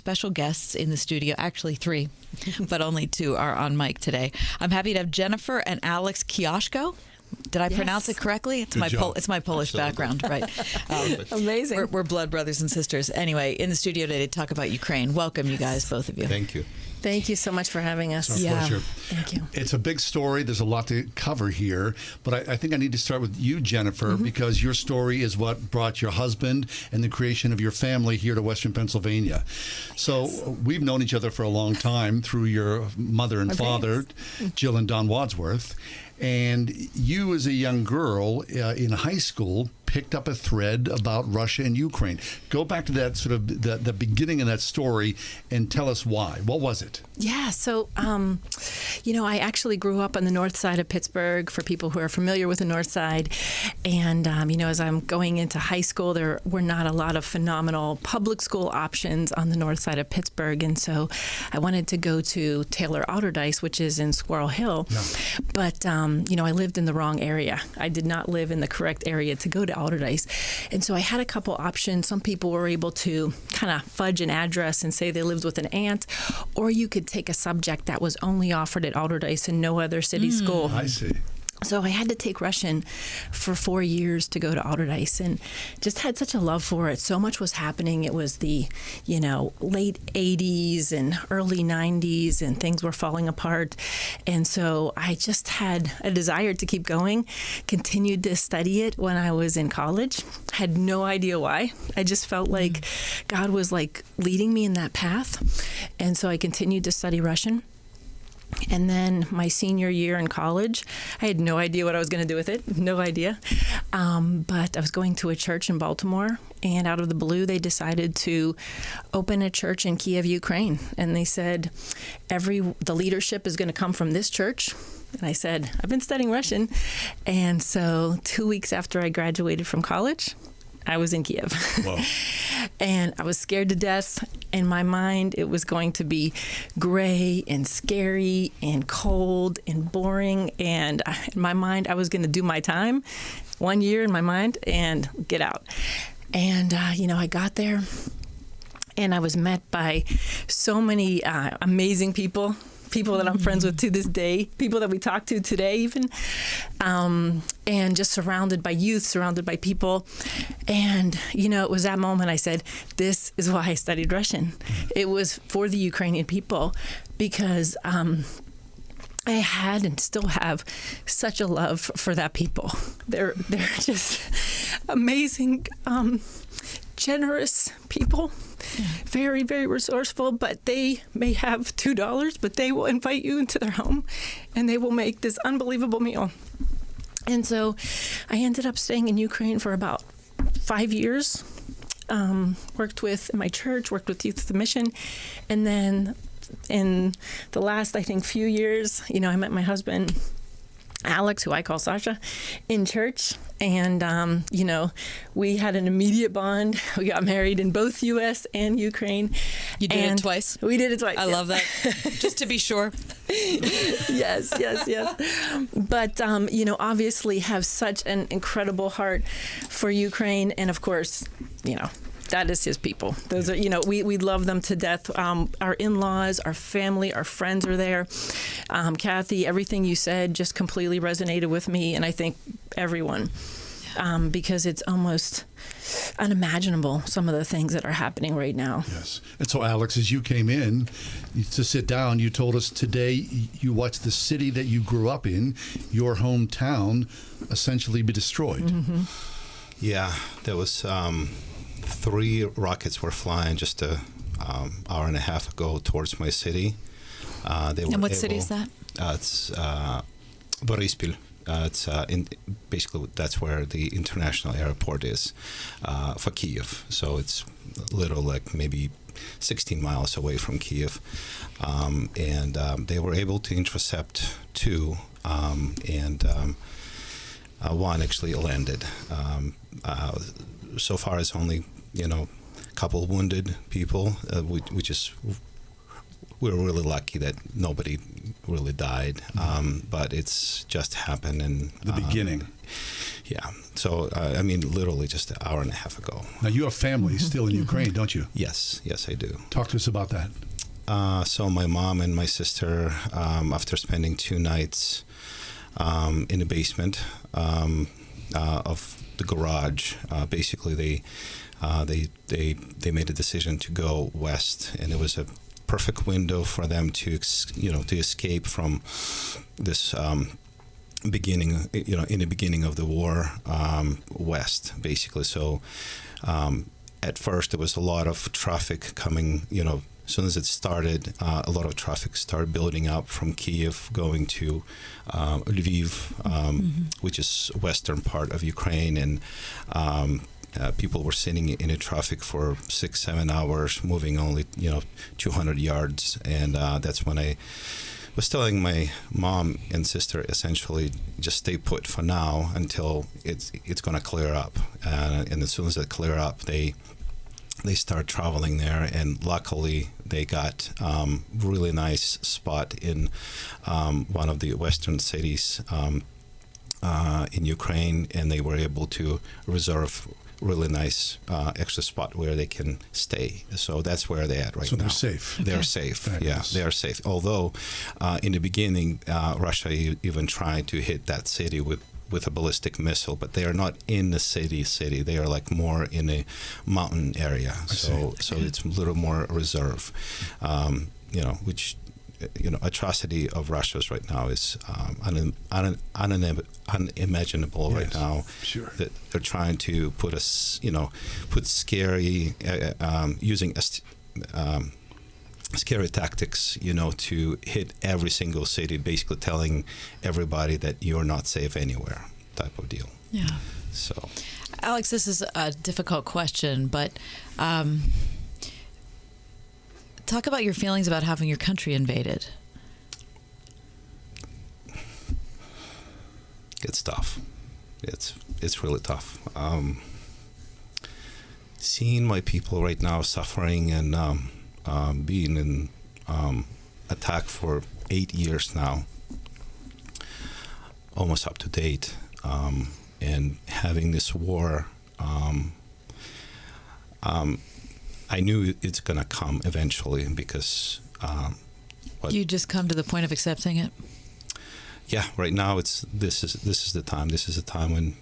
special guests in the studio, actually 3, but only 2 are on mic today. I'm happy to have Jennifer and Alex Kyyashko. Did I pronounce it correctly? It's my Polish background, right? Amazing. We're blood brothers and sisters. Anyway, in the studio today to talk about Ukraine. Welcome, you guys, both of you. Thank you. Thank you so much for having us. It's our pleasure. Thank you. It's a big story. There's a lot to cover here, but I think I need to start with you, Jennifer, because your story is what brought your husband and the creation of your family here to Western Pennsylvania. So we've known each other for a long time through your mother and father, Jill and Don Wadsworth. And you, as a young girl in high school, picked up a thread about Russia and Ukraine. Go back to that sort of the beginning of that story and tell us why. What was it? Yeah, so, I actually grew up on the north side of Pittsburgh, for people who are familiar with the north side. And, as I'm going into high school, there were not a lot of phenomenal public school options on the north side of Pittsburgh. And so I wanted to go to Taylor Outerdice, which is in Squirrel Hill. Yeah. But, I lived in the wrong area. I did not live in the correct area to go to Outerdice. And so I had a couple options. Some people were able to kind of fudge an address and say they lived with an aunt, or you could take a subject that was only offered at Outerdice and no other city school. I see. So I had to take Russian for 4 years to go to Outerdice, and just had such a love for it. So much was happening. It was the, late 80s and early 90s, and things were falling apart. And so I just had a desire to keep going, continued to study it when I was in college. Had no idea why. I just felt like God was leading me in that path. And so I continued to study Russian. And then my senior year in college, I had no idea what I was going to do with it. No idea. But I was going to a church in Baltimore, and out of the blue, they decided to open a church in Kiev, Ukraine. And they said, the leadership is going to come from this church. And I said, I've been studying Russian. And so 2 weeks after I graduated from college, I was in Kiev. Wow. And I was scared to death. In my mind, it was going to be gray and scary and cold and boring. And in my mind, I was going to do my time, 1 year in my mind, and get out. And, I got there, and I was met by so many amazing people that I'm friends with to this day, people that we talk to today even, and just surrounded by youth, surrounded by people. And, it was that moment I said, this is why I studied Russian. It was for the Ukrainian people, because I had and still have such a love for that people. They're just amazing, generous people. Very, very resourceful, but they may have $2, but they will invite you into their home, and they will make this unbelievable meal. And so I ended up staying in Ukraine for about 5 years, worked with my church, worked with Youth of the Mission, and then in the last, I think, few years, I met my husband, Alex, who I call Sasha, in church. And, we had an immediate bond. We got married in both U.S. and Ukraine. You did it twice? We did it twice. I love that. Just to be sure. Yes. But, obviously have such an incredible heart for Ukraine. And, of course, that is his people. Those are, we love them to death. Our in-laws, our family, our friends are there. Kathy, everything you said just completely resonated with me, and I think everyone, because it's almost unimaginable, some of the things that are happening right now. Yes. And so, Alex, as you came in to sit down, you told us today you watched the city that you grew up in, your hometown, essentially be destroyed. Mm-hmm. Yeah, there was... 3 rockets were flying just an hour and a half ago towards my city. And what city is that? It's Borispil. Basically that's where the international airport is for Kiev. So it's a little maybe 16 miles away from Kiev. And they were able to intercept 2, and one actually landed. So far, it's only, a couple wounded people, which is we were really lucky that nobody really died, but it's just happened in The beginning. Yeah. So I mean, literally just an hour and a half ago. Now, you have family still in Ukraine, don't you? Yes, I do. Talk to us about that. So my mom and my sister, after spending 2 nights in the basement of the garage, basically they made a decision to go west, and it was a perfect window for them to to escape from this beginning, in the beginning of the war, west, basically. So at first there was a lot of traffic coming, as soon as it started, a lot of traffic started building up from Kyiv going to Lviv, which is western part of Ukraine, and people were sitting in a traffic for 6-7 hours, moving only 200 yards, and that's when I was telling my mom and sister essentially just stay put for now until it's going to clear up, and as soon as it clear up, they start traveling there, and luckily they got really nice spot in one of the western cities in Ukraine, and they were able to reserve really nice extra spot where they can stay. So that's where they're at right now. So they're safe. They're safe. Fabulous. Yeah, they are safe. Although in the beginning, Russia even tried to hit that city with a ballistic missile, but they are not in the city. They are like more in a mountain area. So it's a little more reserve, which atrocity of Russia's right now is unimaginable right now. Sure. That they're trying to put us, put scary, using scary tactics, to hit every single city, basically telling everybody that you're not safe anywhere, type of deal. Yeah. So, Alex, this is a difficult question, but talk about your feelings about having your country invaded. It's tough. It's really tough. Seeing my people right now suffering and being in attack for 8 years now, almost up to date, and having this war, I knew it's going to come eventually because... You just come to the point of accepting it? Yeah, right now this is the time. This is the time when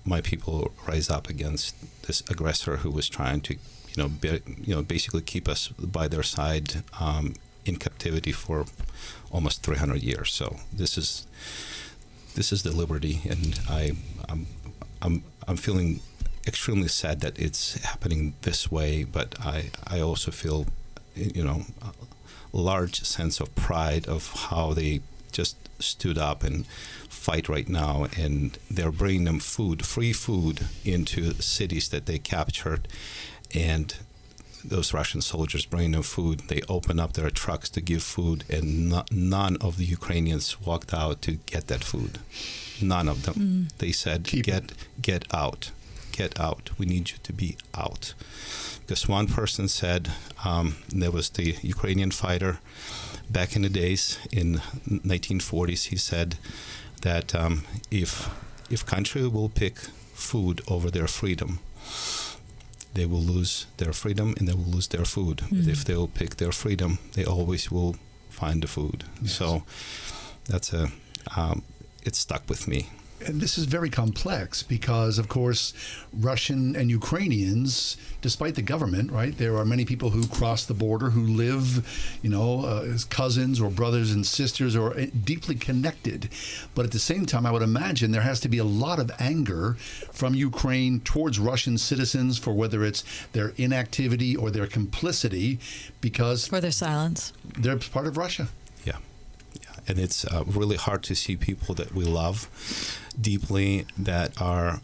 my people rise up against this aggressor who was trying to, basically keep us by their side in captivity for almost 300 years. So this is the liberty, and I'm feeling extremely sad that it's happening this way, but I also feel a large sense of pride of how they just stood up and fight right now, and they're bringing them free food into cities that they captured, and those Russian soldiers bringing them food. They open up their trucks to give food, and none of the Ukrainians walked out to get that food. None of them. They said, get out. Get out. We need you to be out. Because one person said, there was the Ukrainian fighter back in the days in 1940s. He said that if country will pick food over their freedom, they will lose their freedom and they will lose their food. But if they will pick their freedom, they always will find the food. Yes. So that's it stuck with me. And this is very complex because, of course, Russian and Ukrainians, despite the government, right, there are many people who cross the border who live, as cousins or brothers and sisters or deeply connected. But at the same time, I would imagine there has to be a lot of anger from Ukraine towards Russian citizens for whether it's their inactivity or their complicity because... Or their silence. They're part of Russia. Yeah. And it's really hard to see people that we love deeply that are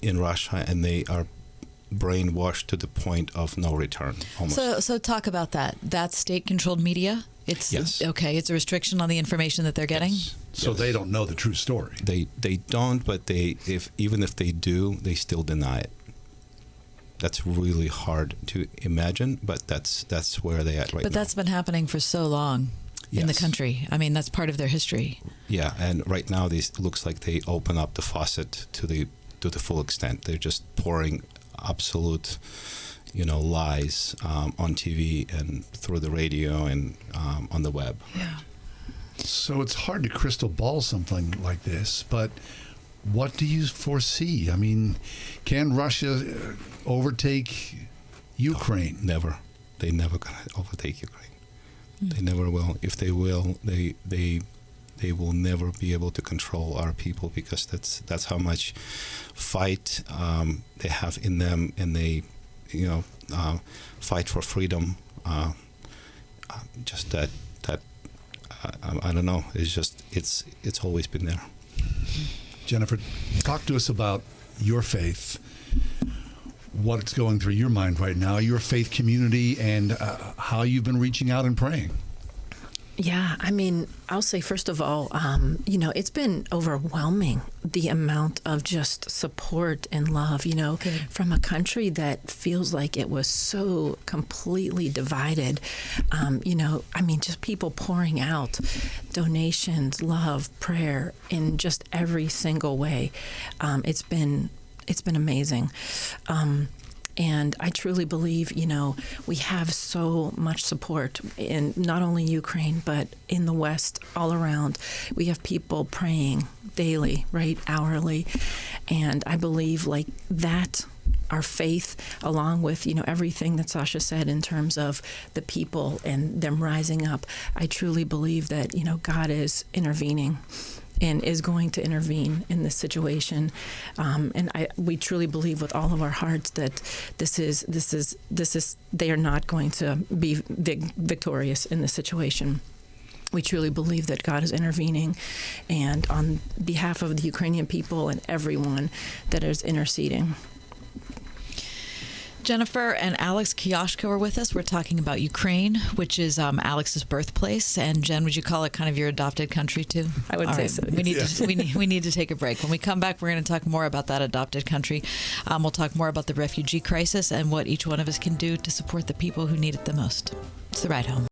in Russia, and they are brainwashed to the point of no return. Almost. So talk about that. That's state-controlled media? Yes. Okay, it's a restriction on the information that they're getting? Yes. So they don't know the true story. They don't, but even if they do, they still deny it. that's really hard to imagine, but that's where they at right now. But that's been happening for so long in the Yes. country. I mean, that's part of their history. Yeah, and right now it looks like they open up the faucet to the full extent. They're just pouring absolute, lies on TV and through the radio and on the web. Yeah. So it's hard to crystal ball something like this, but what do you foresee? I mean, can Russia overtake Ukraine? Never. They never gonna overtake Ukraine. They never will. If they will, they will never be able to control our people, because that's how much fight they have in them, and they fight for freedom. Just that I don't know. It's always been there. Jennifer, talk to us about your faith, what's going through your mind right now, your faith community, and how you've been reaching out and praying. Yeah, I mean, I'll say, first of all, it's been overwhelming, the amount of just support and love, from a country that feels like it was so completely divided. Just people pouring out donations, love, prayer in just every single way. It's been amazing. And I truly believe, we have so much support in not only Ukraine, but in the West, all around. We have people praying daily, right, hourly. And I believe like that, our faith, along with, everything that Sasha said in terms of the people and them rising up, I truly believe that, God is intervening and is going to intervene in this situation, and we truly believe with all of our hearts that this is they are not going to be victorious in this situation. We truly believe that God is intervening, and on behalf of the Ukrainian people and everyone that is interceding. Jennifer and Alex Kyyashko are with us. We're talking about Ukraine, which is Alex's birthplace. And Jen, would you call it kind of your adopted country too? I would say so. We need to take a break. When we come back, we're going to talk more about that adopted country. We'll talk more about the refugee crisis and what each one of us can do to support the people who need it the most. It's The Ride Home.